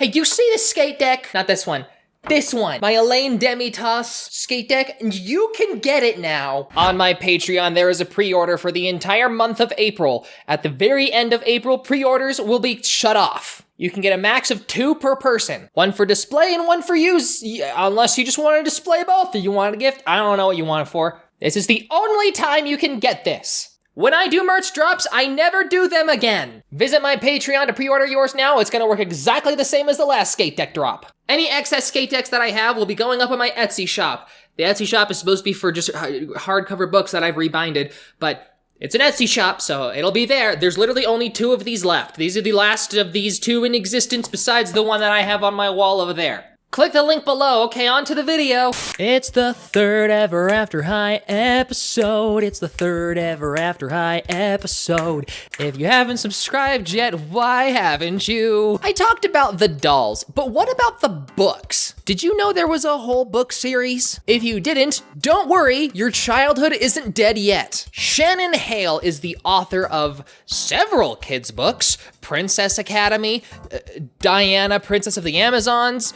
Hey, you see this skate deck? Not this one. This one, my Elaine Demitas skate deck, and you can get it now. On my Patreon, there is a pre-order for the entire month of April. At the very end of April, pre-orders will be shut off. You can get a max of 2 per person. One for display and one for use, unless you just want to display both or you want a gift. I don't know what you want it for. This is the only time you can get this. When I do merch drops, I never do them again. Visit my Patreon to pre-order yours now. It's gonna work exactly the same as the last skate deck drop. Any excess skate decks that I have will be going up on my Etsy shop. The Etsy shop is supposed to be for just hardcover books that I've rebinded, but it's an Etsy shop, so it'll be there. There's literally only 2 of these left. These are the last of these 2 in existence besides the one that I have on my wall over there. Click the link below. Okay, on to the video. It's the 3rd Ever After High episode. It's the 3rd Ever After High episode. If you haven't subscribed yet, why haven't you? I talked about the dolls, but what about the books? Did you know there was a whole book series? If you didn't, don't worry, your childhood isn't dead yet. Shannon Hale is the author of several kids' books: Princess Academy, Diana, Princess of the Amazons,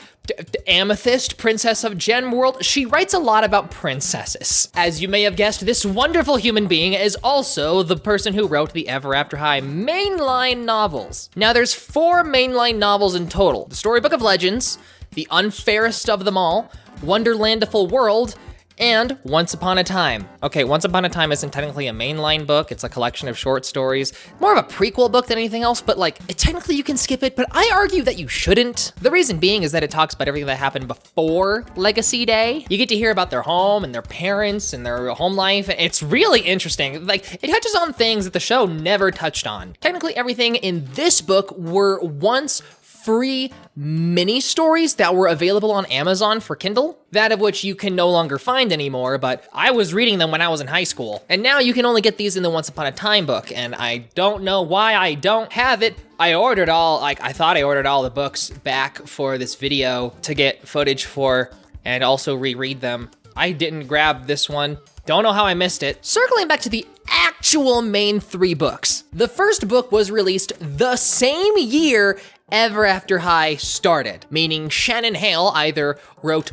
Amethyst, Princess of Gem World. She writes a lot about princesses. As you may have guessed, this wonderful human being is also the person who wrote the Ever After High mainline novels. Now there's 4 mainline novels in total: The Storybook of Legends, The Unfairest of Them All, Wonderlandful World, and Once Upon a Time. Okay, Once Upon a Time isn't technically a mainline book, it's a collection of short stories. More of a prequel book than anything else, but like, technically you can skip it, but I argue that you shouldn't. The reason being is that it talks about everything that happened before Legacy Day. You get to hear about their home and their parents and their home life. It's really interesting. Like, it touches on things that the show never touched on. Technically everything in this book were once free mini stories that were available on Amazon for Kindle, that of which you can no longer find anymore, but I was reading them when I was in high school. And now you can only get these in the Once Upon a Time book, and I don't know why I don't have it. I thought I ordered all the books back for this video to get footage for and also reread them. I didn't grab this one. Don't know how I missed it. Circling back to the actual main 3 books. The first book was released the same year Ever After High started, meaning Shannon Hale either wrote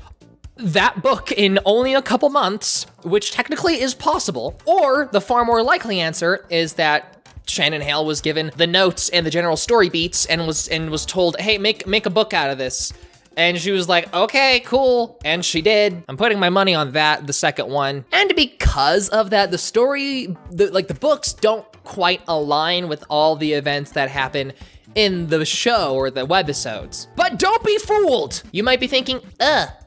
that book in only a couple months, which technically is possible, or the far more likely answer is that Shannon Hale was given the notes and the general story beats and was told, hey, make a book out of this. And she was like, okay, cool. And she did. I'm putting my money on that, the second one. And because of that, the books don't quite align with all the events that happen in the show or the webisodes. But don't be fooled! You might be thinking,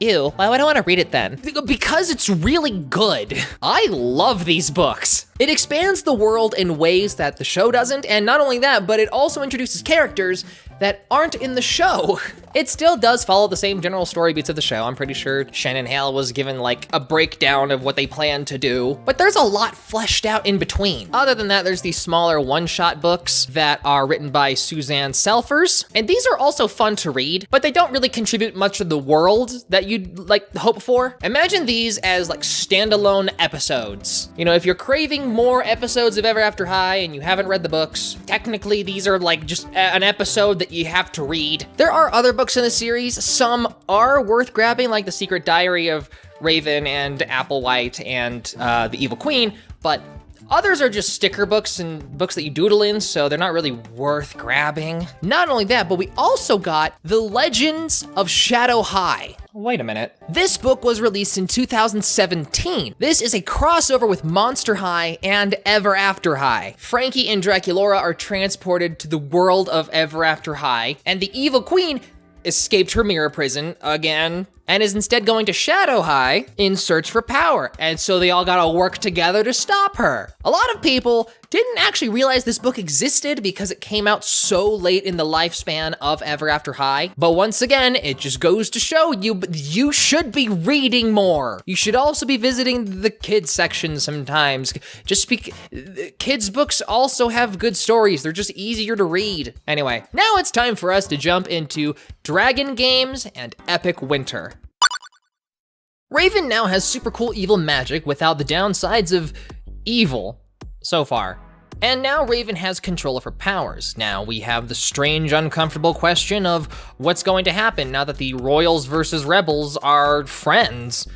ew, why would I want to read it then? Because it's really good. I love these books. It expands the world in ways that the show doesn't, and not only that, but it also introduces characters that aren't in the show. It still does follow the same general story beats of the show. I'm pretty sure Shannon Hale was given like a breakdown of what they plan to do, but there's a lot fleshed out in between. Other than that, there's these smaller one-shot books that are written by Suzanne Selfers, and these are also fun to read, but they don't really contribute much to the world that you'd like hope for. Imagine these as like standalone episodes. You know, if you're craving more episodes of Ever After High and you haven't read the books, technically these are like just an episode that you have to read. There are other books in the series. Some are worth grabbing, like The Secret Diary of Raven and Applewhite and The Evil Queen, but others are just sticker books and books that you doodle in, so they're not really worth grabbing. Not only that, but we also got The Legends of Shadow High. Wait a minute. This book was released in 2017. This is a crossover with Monster High and Ever After High. Frankie and Draculaura are transported to the world of Ever After High, and the Evil Queen escaped her mirror prison again and is instead going to Shadow High in search for power. And so they all gotta work together to stop her. A lot of people didn't actually realize this book existed because it came out so late in the lifespan of Ever After High. But once again, it just goes to show you, you should be reading more. You should also be visiting the kids section sometimes. Kids books also have good stories. They're just easier to read. Anyway, now it's time for us to jump into Dragon Games and Epic Winter. Raven now has super cool evil magic without the downsides of evil so far. And now Raven has control of her powers. Now we have the strange, uncomfortable question of what's going to happen now that the Royals versus Rebels are friends.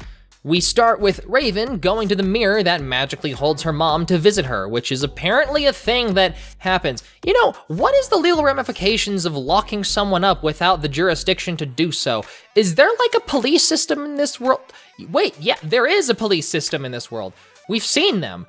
We start with Raven going to the mirror that magically holds her mom to visit her, which is apparently a thing that happens. You know, what is the legal ramifications of locking someone up without the jurisdiction to do so? Is there like a police system in this world? Wait, yeah, there is a police system in this world. We've seen them.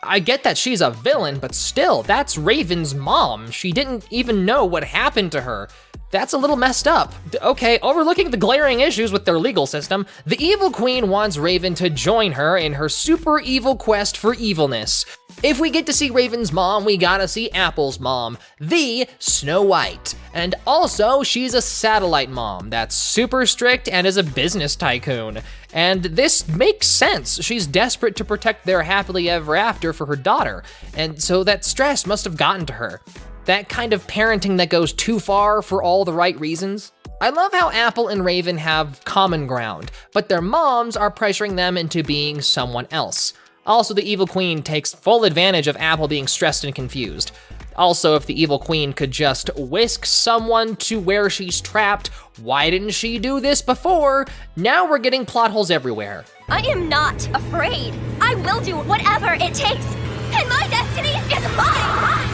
I get that she's a villain, but still, that's Raven's mom. She didn't even know what happened to her. That's a little messed up. Okay, overlooking the glaring issues with their legal system, the Evil Queen wants Raven to join her in her super evil quest for evilness. If we get to see Raven's mom, we gotta see Apple's mom, the Snow White. And also, she's a satellite mom that's super strict and is a business tycoon. And this makes sense. She's desperate to protect their happily ever after for her daughter. And so that stress must have gotten to her. That kind of parenting that goes too far for all the right reasons. I love how Apple and Raven have common ground, but their moms are pressuring them into being someone else. Also, the Evil Queen takes full advantage of Apple being stressed and confused. Also, if the Evil Queen could just whisk someone to where she's trapped, why didn't she do this before? Now we're getting plot holes everywhere. I am not afraid. I will do whatever it takes. And my destiny is mine!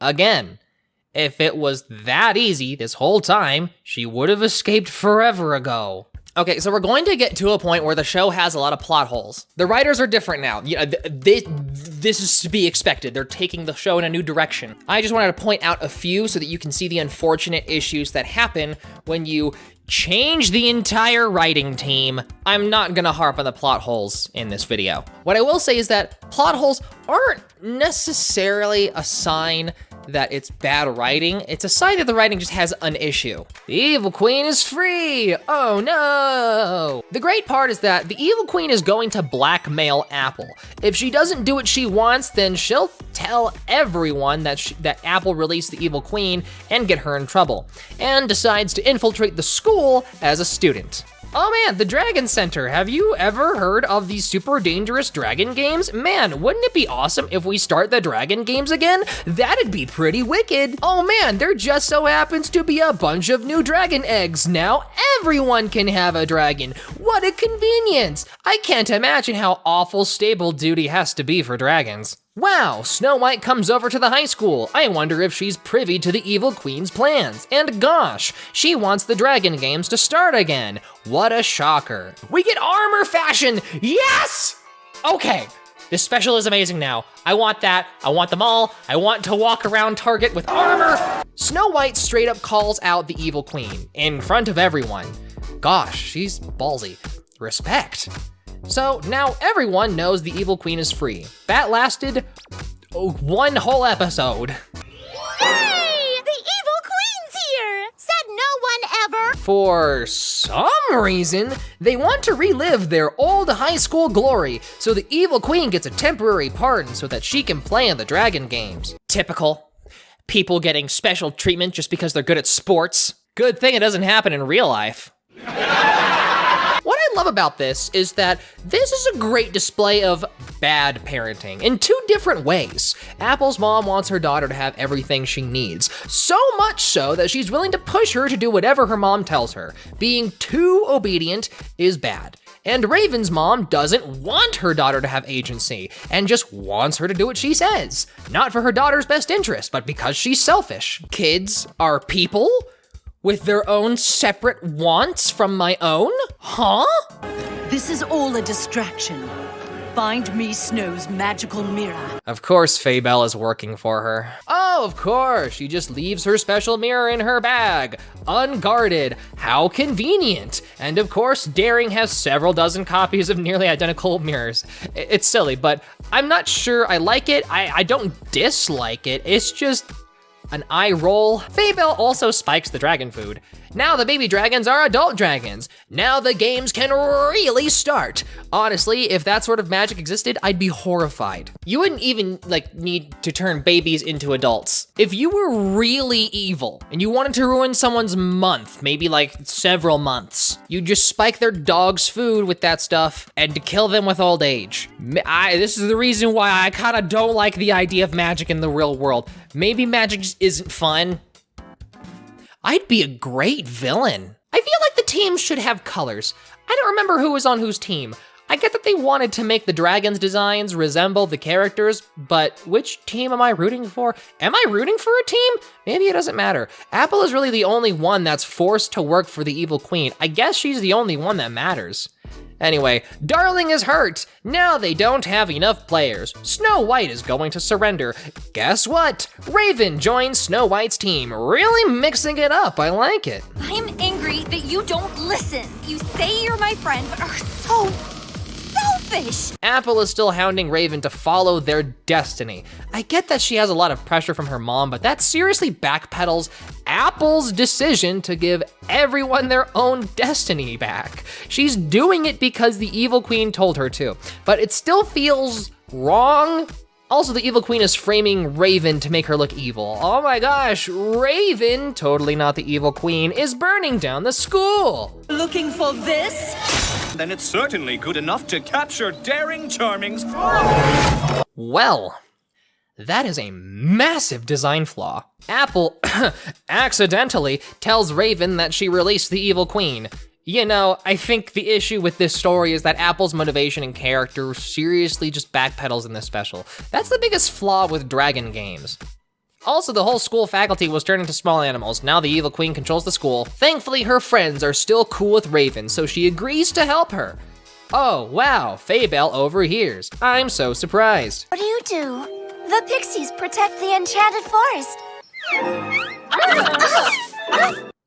Again, if it was that easy this whole time, she would have escaped forever ago. Okay, so we're going to get to a point where the show has a lot of plot holes. The writers are different now. You know, this is to be expected. They're taking the show in a new direction. I just wanted to point out a few so that you can see the unfortunate issues that happen when you change the entire writing team. I'm not gonna harp on the plot holes in this video. What I will say is that plot holes aren't necessarily a sign that it's bad writing. It's a sign that the writing just has an issue. The Evil Queen is free! Oh no! The great part is that the Evil Queen is going to blackmail Apple. If she doesn't do what she wants, then she'll tell everyone that Apple released the Evil Queen and get her in trouble, and decides to infiltrate the school as a student. Oh man, the Dragon Center. Have you ever heard of these super dangerous dragon games? Man, wouldn't it be awesome if we start the dragon games again? That'd be pretty wicked. Oh man, there just so happens to be a bunch of new dragon eggs. Now everyone can have a dragon. What a convenience. I can't imagine how awful stable duty has to be for dragons. Wow, Snow White comes over to the high school. I wonder if she's privy to the Evil Queen's plans. And gosh, she wants the dragon games to start again. What a shocker. We get armor fashion, yes! Okay, this special is amazing now. I want that, I want them all. I want to walk around Target with armor. Snow White straight up calls out the Evil Queen in front of everyone. Gosh, she's ballsy. Respect. So now everyone knows the Evil Queen is free. That lasted one whole episode. Yay! The Evil Queen's here! Said no one ever! For some reason, they want to relive their old high school glory, so the Evil Queen gets a temporary pardon so that she can play in the dragon games. Typical. People getting special treatment just because they're good at sports. Good thing it doesn't happen in real life. What I love about this is that this is a great display of bad parenting in two different ways. Apple's mom wants her daughter to have everything she needs, so much so that she's willing to push her to do whatever her mom tells her. Being too obedient is bad. And Raven's mom doesn't want her daughter to have agency and just wants her to do what she says. Not for her daughter's best interest, but because she's selfish. Kids are people with their own separate wants from my own? Huh? This is all a distraction. Find me Snow's magical mirror. Of course Fabelle is working for her. Oh, of course, she just leaves her special mirror in her bag, unguarded. How convenient. And of course, Daring has several dozen copies of nearly identical mirrors. It's silly, but I'm not sure I like it. I don't dislike it. It's just an eye roll. Faybelle also spikes the dragon food. Now the baby dragons are adult dragons. Now the games can really start. Honestly, if that sort of magic existed, I'd be horrified. You wouldn't even need to turn babies into adults. If you were really evil and you wanted to ruin someone's month, maybe like several months, you'd just spike their dog's food with that stuff and to kill them with old age. This is the reason why I kind of don't like the idea of magic in the real world. Maybe magic just isn't fun. I'd be a great villain. I feel like the teams should have colors. I don't remember who was on whose team. I get that they wanted to make the dragons' designs resemble the characters, but which team am I rooting for? Am I rooting for a team? Maybe it doesn't matter. Apple is really the only one that's forced to work for the evil queen. I guess she's the only one that matters. Anyway, Darling is hurt. Now they don't have enough players. Snow White is going to surrender. Guess what? Raven joins Snow White's team. Really mixing it up, I like it. I'm angry that you don't listen. You say you're my friend, but are so selfish. Apple is still hounding Raven to follow their destiny. I get that she has a lot of pressure from her mom, but that seriously backpedals Apple's decision to give everyone their own destiny back. She's doing it because the evil queen told her to, but it still feels wrong. Also, the evil queen is framing Raven to make her look evil. Oh my gosh, Raven, totally not the evil queen, is burning down the school. Looking for this? Then it's certainly good enough to capture Daring Charming's... Well, that is a massive design flaw. Apple accidentally tells Raven that she released the evil queen. You know, I think the issue with this story is that Apple's motivation and character seriously just backpedals in this special. That's the biggest flaw with dragon games. Also, the whole school faculty was turned into small animals. Now the evil queen controls the school. Thankfully, her friends are still cool with Raven, so she agrees to help her. Oh, wow, Faybelle overhears. I'm so surprised. What do? The pixies protect the enchanted forest.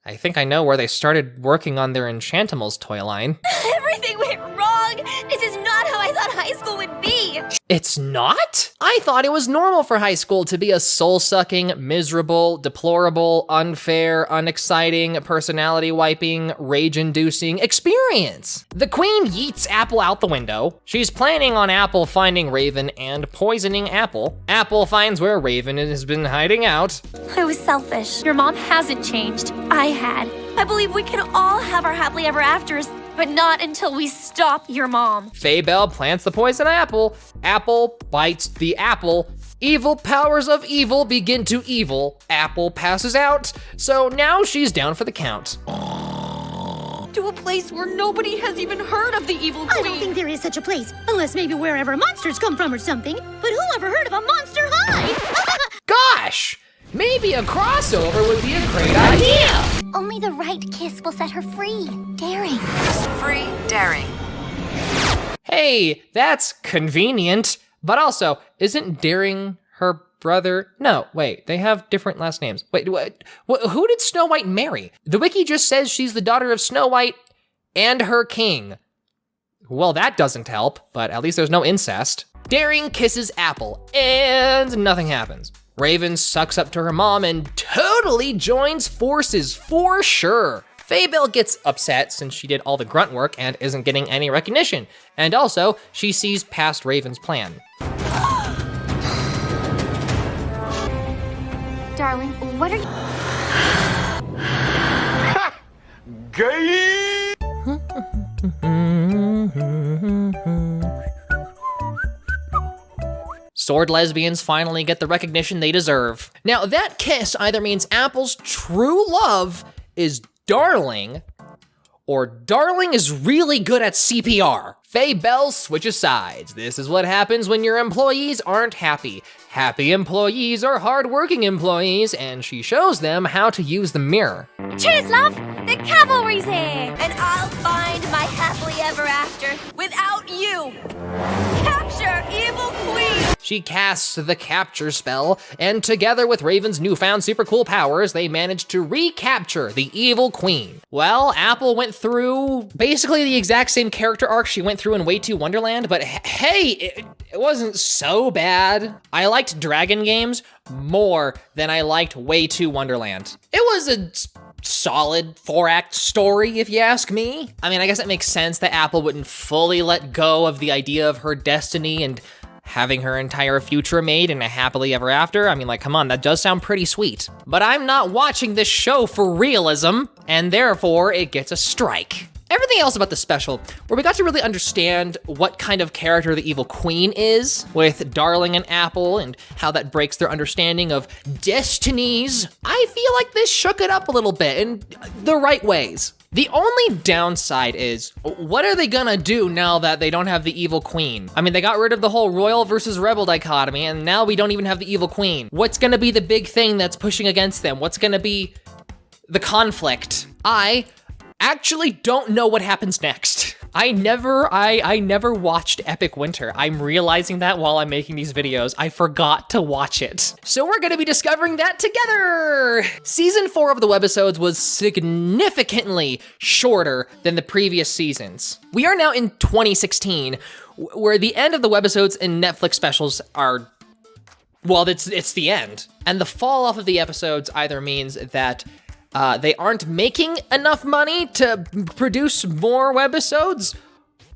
I think I know where they started working on their Enchantimals toy line. Everything went wrong. This is not how I thought high school would be. It's not? I thought it was normal for high school to be a soul-sucking, miserable, deplorable, unfair, unexciting, personality-wiping, rage-inducing experience. The queen yeets Apple out the window. She's planning on Apple finding Raven and poisoning Apple. Apple finds where Raven has been hiding out. I was selfish. Your mom hasn't changed. I had. I believe we can all have our happily ever afters, but not until we stop your mom. Faybelle plants the poison apple. Apple bites the apple. Evil powers of evil begin to evil. Apple passes out. So now she's down for the count. To a place where nobody has even heard of the evil queen. I don't think there is such a place, unless maybe wherever monsters come from or something. But who ever heard of a Monster High? Gosh, maybe a crossover would be a great idea. Only the right kiss will set her free. Daring. Free daring. Hey, that's convenient. But also, isn't Daring her brother? No, wait, they have different last names. Wait, who did Snow White marry? The wiki just says she's the daughter of Snow White and her king. Well, that doesn't help, but at least there's no incest. Daring kisses Apple, and nothing happens. Raven sucks up to her mom and totally joins forces for sure. Faybelle gets upset since she did all the grunt work and isn't getting any recognition. And also, she sees past Raven's plan. Darling, what are you... Gay! Sword lesbians finally get the recognition they deserve. Now that kiss either means Apple's true love is Darling, or Darling is really good at CPR. Faybelle switches sides. This is what happens when your employees aren't happy. Happy employees are hardworking employees, and she shows them how to use the mirror. Cheers, love! The cavalry's here! And I'll find my happily ever after without you! Capture evil queen! She casts the capture spell, and together with Raven's newfound super cool powers, they managed to recapture the evil queen. Well, Apple went through basically the exact same character arc she went through in Way 2 Wonderland, but hey, it wasn't so bad. I liked Dragon games more than I liked Way 2 Wonderland. It was a solid 4-act story, if you ask me. I mean, I guess it makes sense that Apple wouldn't fully let go of the idea of her destiny and having her entire future made in a happily ever after. I mean, like, come on, that does sound pretty sweet. But I'm not watching this show for realism, and therefore it gets a strike. Everything else about the special, where we got to really understand what kind of character the evil queen is, with Darling and Apple, and how that breaks their understanding of destinies, I feel like this shook it up a little bit in the right ways. The only downside is, what are they gonna do now that they don't have the evil queen? I mean, they got rid of the whole royal versus rebel dichotomy, and now we don't even have the evil queen. What's gonna be the big thing that's pushing against them? What's gonna be the conflict? I actually don't know what happens next. I never watched Epic Winter. I'm realizing that while I'm making these videos. I forgot to watch it. So we're gonna be discovering that together. Season 4 of the webisodes was significantly shorter than the previous seasons. We are now in 2016, where the end of the webisodes and Netflix specials are, well, it's the end. And the fall off of the episodes either means that they aren't making enough money to produce more webisodes,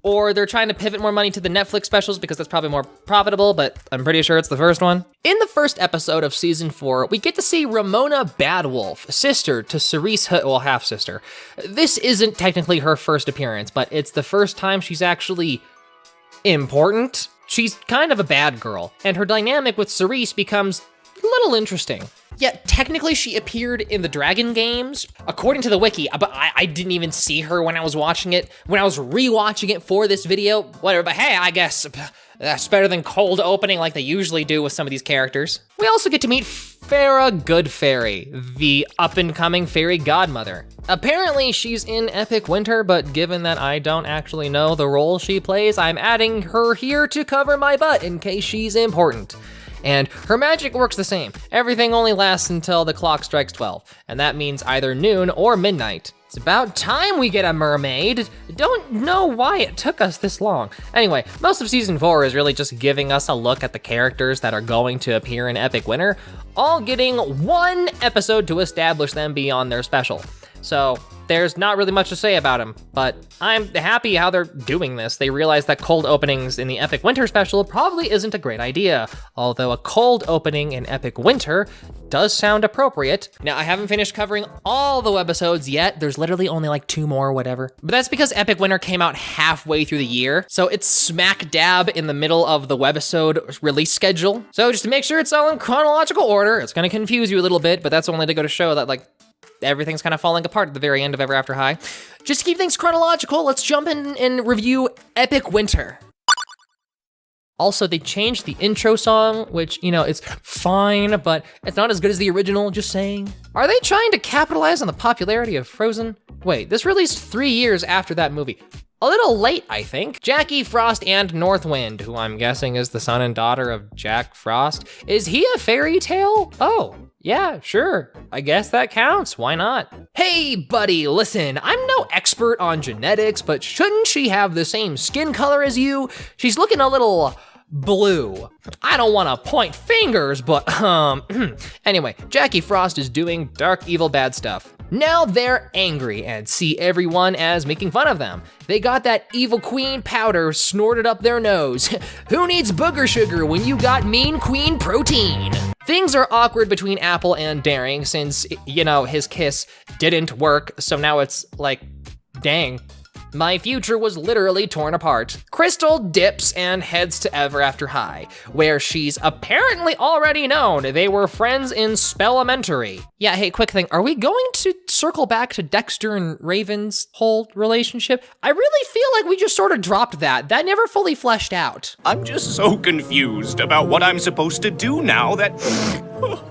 or they're trying to pivot more money to the Netflix specials because that's probably more profitable, but I'm pretty sure it's the first one. In the first episode of season 4, we get to see Ramona Badwolf, sister to Cerise, well, half-sister. This isn't technically her first appearance, but it's the first time she's actually important. She's kind of a bad girl, and her dynamic with Cerise becomes a little interesting. Yet technically she appeared in the Dragon games, according to the wiki, but I didn't even see her when I was watching it, when I was rewatching it for this video, whatever, but hey, I guess that's better than cold opening like they usually do with some of these characters. We also get to meet Farah Goodfairy, the up-and-coming fairy godmother. Apparently she's in Epic Winter, but given that I don't actually know the role she plays, I'm adding her here to cover my butt in case she's important. And her magic works the same. Everything only lasts until the clock strikes 12, and that means either noon or midnight. It's about time we get a mermaid. Don't know why it took us this long. Anyway, most of season 4 is really just giving us a look at the characters that are going to appear in Epic Winter, all getting one episode to establish them beyond their special. So there's not really much to say about them, but I'm happy how they're doing this. They realize that cold openings in the Epic Winter special probably isn't a great idea, although a cold opening in Epic Winter does sound appropriate. Now, I haven't finished covering all the webisodes yet. There's literally only like 2 more or whatever, but that's because Epic Winter came out halfway through the year, so it's smack dab in the middle of the webisode release schedule. So just to make sure it's all in chronological order, it's gonna confuse you a little bit, but that's only to go to show that, like, everything's kind of falling apart at the very end of Ever After High. Just to keep things chronological, let's jump in and review Epic Winter. Also, they changed the intro song, which, you know, it's fine, but it's not as good as the original, just saying. Are they trying to capitalize on the popularity of Frozen? Wait, this released 3 years after that movie. A little late, I think. Jackie Frost and North Wind, who I'm guessing is the son and daughter of Jack Frost. Is he a fairy tale? Oh, yeah, sure. I guess that counts. Why not? Hey, buddy, listen, I'm no expert on genetics, but shouldn't she have the same skin color as you? She's looking a little blue. I don't want to point fingers, but anyway, Jackie Frost is doing dark, evil, bad stuff. Now they're angry and see everyone as making fun of them. They got that evil queen powder snorted up their nose. Who needs booger sugar when you got mean queen protein? Things are awkward between Apple and Daring since, you know, his kiss didn't work, so now it's like, dang. My future was literally torn apart. Crystal dips and heads to Ever After High, where she's apparently already known. They were friends in Spellementary. Yeah, hey, quick thing, are we going to circle back to Dexter and Raven's whole relationship? I really feel like we just sort of dropped that. That never fully fleshed out. I'm just so confused about what I'm supposed to do now that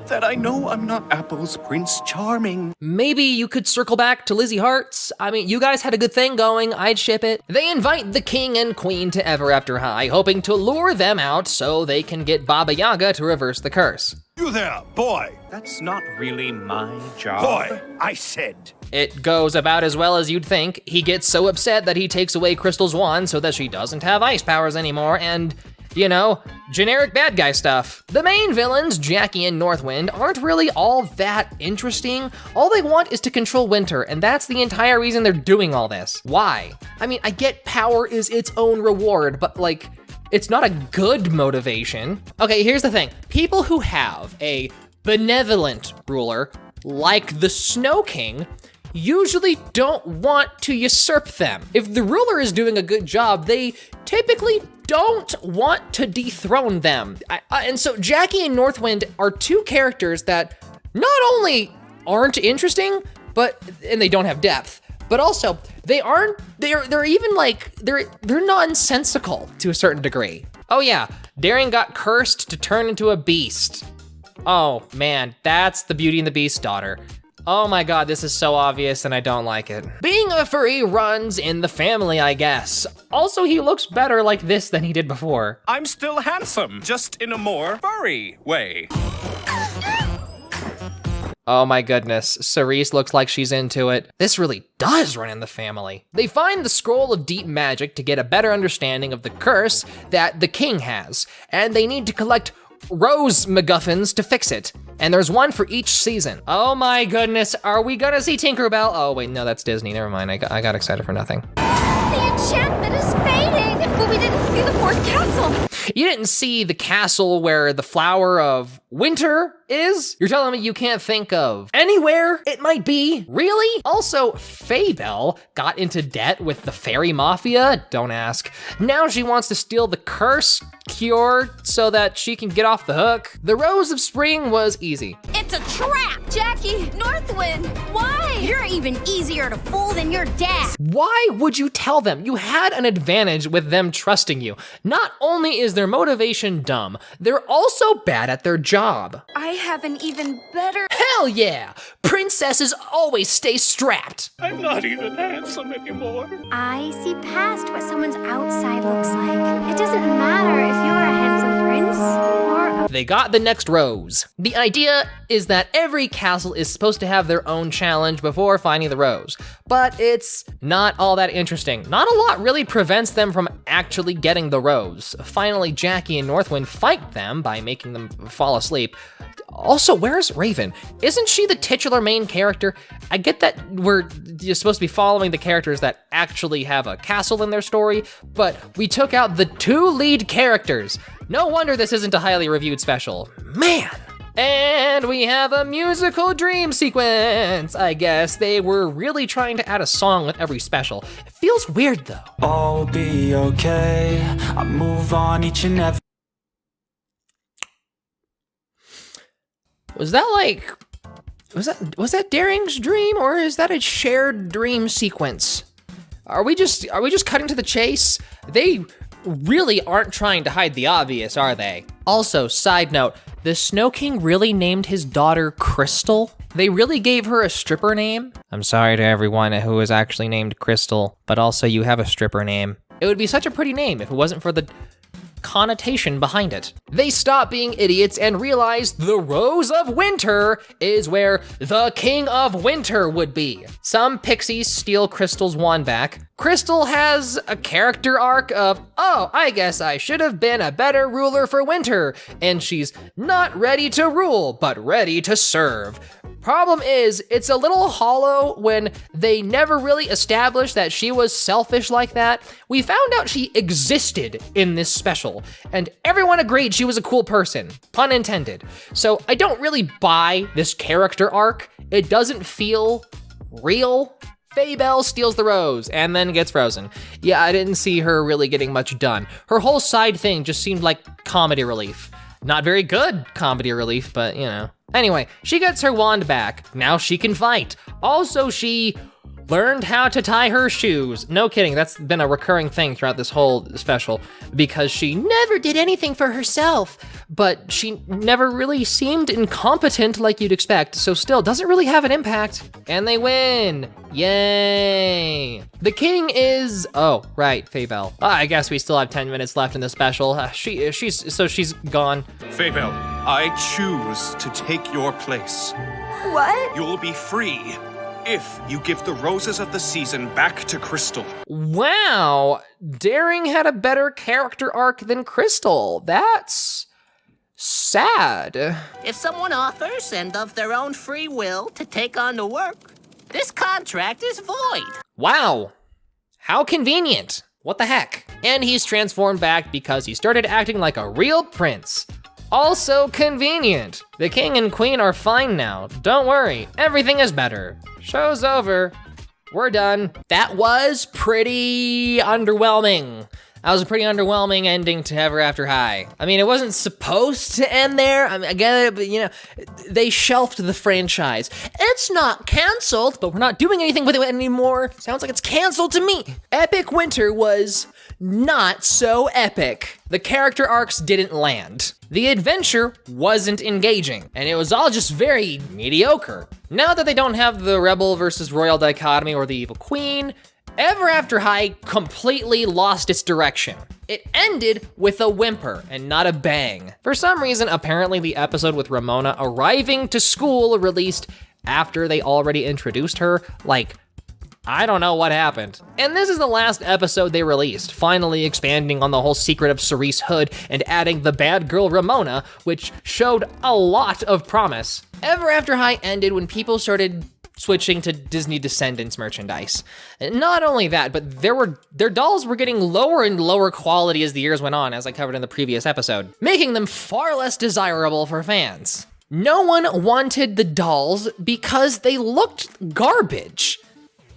That I know I'm not Apple's Prince Charming. Maybe you could circle back to Lizzie Hearts. I mean, you guys had a good thing going, I'd ship it. They invite the king and queen to Ever After High, hoping to lure them out so they can get Baba Yaga to reverse the curse. You there, boy! That's not really my job. Boy, I said. It goes about as well as you'd think. He gets so upset that he takes away Crystal's wand so that she doesn't have ice powers anymore, and, you know, generic bad guy stuff. The main villains, Jackie and Northwind, aren't really all that interesting. All they want is to control Winter, and that's the entire reason they're doing all this. Why? I mean, I get power is its own reward, but like, it's not a good motivation. Okay, here's the thing. People who have a benevolent ruler, like the Snow King, usually don't want to usurp them. If the ruler is doing a good job, they typically don't want to dethrone them. And so Jackie and Northwind are two characters that not only aren't interesting, and they don't have depth, but also they're even like, they're nonsensical to a certain degree. Oh yeah, Daring got cursed to turn into a beast. Oh man, that's the Beauty and the Beast daughter. Oh my god, this is so obvious and I don't like it. Being a furry runs in the family, I guess. Also, he looks better like this than he did before. I'm still handsome, just in a more furry way. Oh my goodness, Cerise looks like she's into it. This really does run in the family. They find the Scroll of Deep Magic to get a better understanding of the curse that the king has, and they need to collect Rose MacGuffins to fix it. And there's one for each season. Oh my goodness, are we gonna see Tinkerbell? Oh wait, no, that's Disney, never mind, I got excited for nothing. The enchantment is fading, but we didn't see the fourth castle. You didn't see the castle where the Flower of Winter is? You're telling me you can't think of anywhere it might be? Really? Also, Faybelle got into debt with the fairy mafia? Don't ask. Now she wants to steal the curse cure so that she can get off the hook. The Rose of Spring was easy. It's a trap! Jackie, Northwind, why? You're even easier to fool than your dad. Why would you tell them? You had an advantage with them trusting you. Not only is their motivation dumb, they're also bad at their job. I have an even better... Hell yeah! Princesses always stay strapped. I'm not even handsome anymore. I see past what someone's outside looks like. It doesn't matter if you're a handsome prince or a... They got the next rose. The idea is that every castle is supposed to have their own challenge before finding the rose, but it's not all that interesting. Not a lot really prevents them from actually getting the rose. Finally, Jackie and Northwind fight them by making them fall asleep. Also, where's Raven? Isn't she the titular main character? I get that you're supposed to be following the characters that actually have a castle in their story, but we took out the two lead characters. No wonder this isn't a highly reviewed special. Man. And we have a musical dream sequence. I guess they were really trying to add a song with every special. It feels weird though. All be okay. I move on each and every. Was that Daring's dream, or is that a shared dream sequence? Are we just cutting to the chase? They really aren't trying to hide the obvious, are they? Also, side note, the Snow King really named his daughter Crystal? They really gave her a stripper name? I'm sorry to everyone who is actually named Crystal, but also you have a stripper name. It would be such a pretty name if it wasn't for the connotation behind it. They stop being idiots and realize the Rose of Winter is where the King of Winter would be. Some pixies steal Crystal's wand back. Crystal has a character arc of, oh, I guess I should have been a better ruler for Winter, and she's not ready to rule, but ready to serve. Problem is, it's a little hollow when they never really established that she was selfish like that. We found out she existed in this special, and everyone agreed she was a cool person, pun intended. So I don't really buy this character arc. It doesn't feel real. Faybelle steals the rose and then gets frozen. Yeah, I didn't see her really getting much done. Her whole side thing just seemed like comedy relief. Not very good comedy relief, but you know. Anyway, she gets her wand back. Now she can fight. Also, she learned how to tie her shoes. No kidding, that's been a recurring thing throughout this whole special because she never did anything for herself, but she never really seemed incompetent like you'd expect, so still doesn't really have an impact. And they win, yay. The king is, oh, right, Fabel. I guess we still have 10 minutes left in the special. She's gone. Fabel, I choose to take your place. What? You'll be free if you give the roses of the season back to Crystal. Wow, Daring had a better character arc than Crystal. That's sad. If someone offers and of their own free will to take on the work, this contract is void. Wow, how convenient. What the heck? And he's transformed back because he started acting like a real prince. Also convenient. The king and queen are fine now. Don't worry, everything is better. Show's over. We're done. That was pretty underwhelming. That was a pretty underwhelming ending to Ever After High. I mean, it wasn't supposed to end there. I mean, I get it, but you know, they shelved the franchise. It's not canceled, but we're not doing anything with it anymore. Sounds like it's canceled to me. Epic Winter was not so epic. The character arcs didn't land. The adventure wasn't engaging, and it was all just very mediocre. Now that they don't have the rebel versus royal dichotomy or the evil queen, Ever After High completely lost its direction. It ended with a whimper and not a bang. For some reason, apparently the episode with Ramona arriving to school released after they already introduced her, like, I don't know what happened. And this is the last episode they released, finally expanding on the whole secret of Cerise Hood and adding the bad girl Ramona, which showed a lot of promise. Ever After High ended when people started switching to Disney Descendants merchandise. And not only that, but their dolls were getting lower and lower quality as the years went on, as I covered in the previous episode, making them far less desirable for fans. No one wanted the dolls because they looked garbage.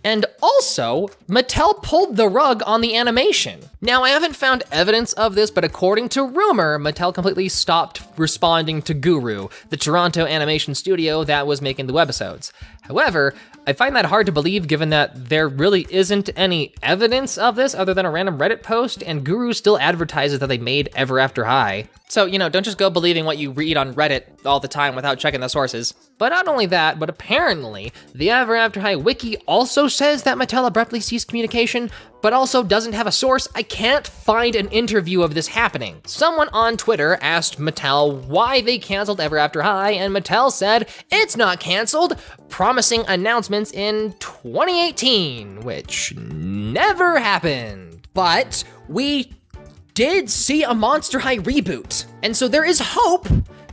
And also, Mattel pulled the rug on the animation. Now, I haven't found evidence of this, but according to rumor, Mattel completely stopped responding to Guru, the Toronto animation studio that was making the webisodes. However, I find that hard to believe given that there really isn't any evidence of this other than a random Reddit post, and Guru still advertises that they made Ever After High. So, you know, don't just go believing what you read on Reddit all the time without checking the sources. But not only that, but apparently, the Ever After High wiki also says that Mattel abruptly ceased communication, but also doesn't have a source. I can't find an interview of this happening. Someone on Twitter asked Mattel why they canceled Ever After High, and Mattel said, it's not canceled, promising announcements in 2018, which never happened. But we did see a Monster High reboot. And so there is hope,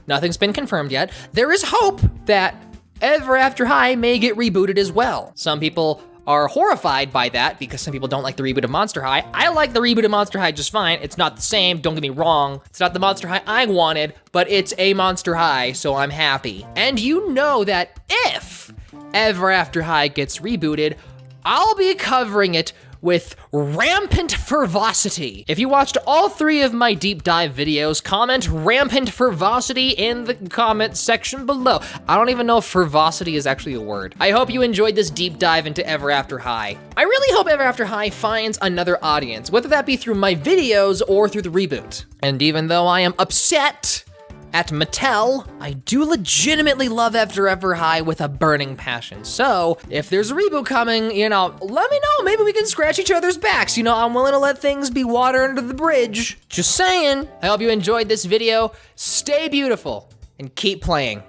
nothing's been confirmed yet, there is hope that Ever After High may get rebooted as well. Some people are horrified by that because some people don't like the reboot of Monster High. I like the reboot of Monster High just fine. It's not the same, don't get me wrong. It's not the Monster High I wanted, but it's a Monster High, so I'm happy. And you know that if Ever After High gets rebooted, I'll be covering it with rampant fervosity. If you watched all 3 of my deep dive videos, comment rampant fervosity in the comment section below. I don't even know if fervosity is actually a word. I hope you enjoyed this deep dive into Ever After High. I really hope Ever After High finds another audience, whether that be through my videos or through the reboot. And even though I am upset at Mattel, I do legitimately love Ever High with a burning passion. So, if there's a reboot coming, you know, let me know. Maybe we can scratch each other's backs. You know, I'm willing to let things be water under the bridge. Just saying. I hope you enjoyed this video. Stay beautiful and keep playing.